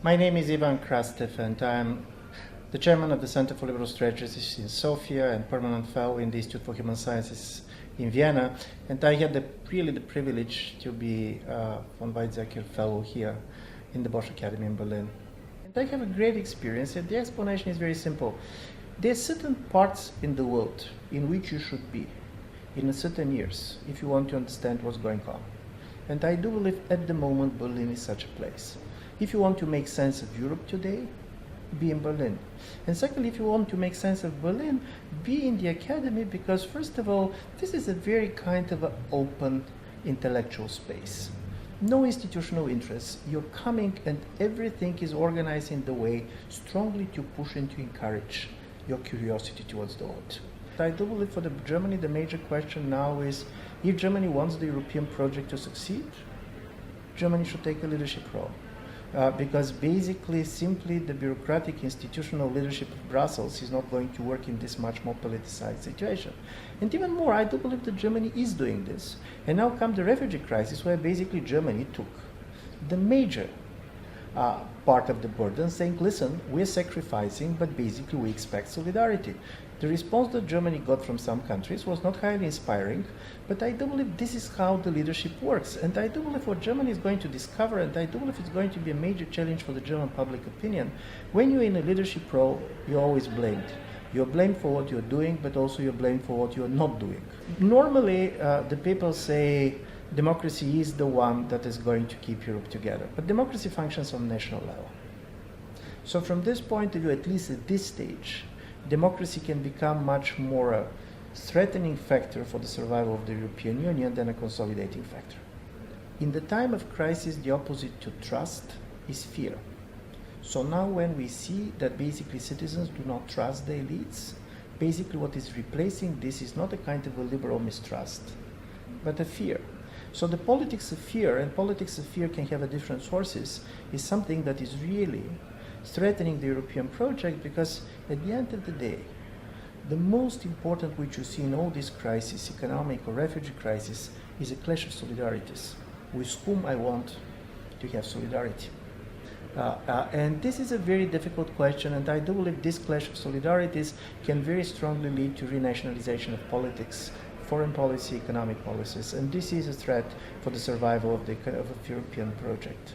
My name is Ivan Krastev, and I'm the chairman of the Center for Liberal Strategies in Sofia and permanent fellow in the Institute for Human Sciences in Vienna. And I had the privilege to be von Weizsäcker fellow here in the Bosch Academy in Berlin. And I have a great experience, and the explanation is very simple. There are certain parts in the world in which you should be in certain years if you want to understand what's going on. And I do believe at the moment Berlin is such a place. If you want to make sense of Europe today, be in Berlin. And secondly, if you want to make sense of Berlin, be in the academy, because first of all, this is a very kind of an open intellectual space. No institutional interests. You're coming and everything is organized in the way strongly to push and to encourage your curiosity towards the world. I do believe for Germany, the major question now is if Germany wants the European project to succeed, Germany should take a leadership role. Because basically, simply the bureaucratic institutional leadership of Brussels is not going to work in this much more politicized situation. And even more, I do believe that Germany is doing this. And now comes the refugee crisis, where basically Germany took the major part of the burden, saying, listen, we're sacrificing, but basically we expect solidarity. The response that Germany got from some countries was not highly inspiring, but I do believe this is how the leadership works. And I do believe what Germany is going to discover, and I do believe it's going to be a major challenge for the German public opinion, when you're in a leadership role, you're always blamed. You're blamed for what you're doing, but also you're blamed for what you're not doing. Normally, the people say democracy is the one that is going to keep Europe together. But democracy functions on national level. So from this point of view, at least at this stage, democracy can become much more a threatening factor for the survival of the European Union than a consolidating factor. In the time of crisis, the opposite to trust is fear. So now when we see that basically citizens do not trust the elites, basically what is replacing this is not a kind of a liberal mistrust, but a fear. So the politics of fear, and politics of fear can have a different sources, is something that is really threatening the European project, because at the end of the day, the most important which you see in all these crises, economic or refugee crisis, is a clash of solidarities. With whom I want to have solidarity. And this is a very difficult question, and I do believe this clash of solidarities can very strongly lead to renationalization of politics, foreign policy, economic policies, and this is a threat for the survival of the European project.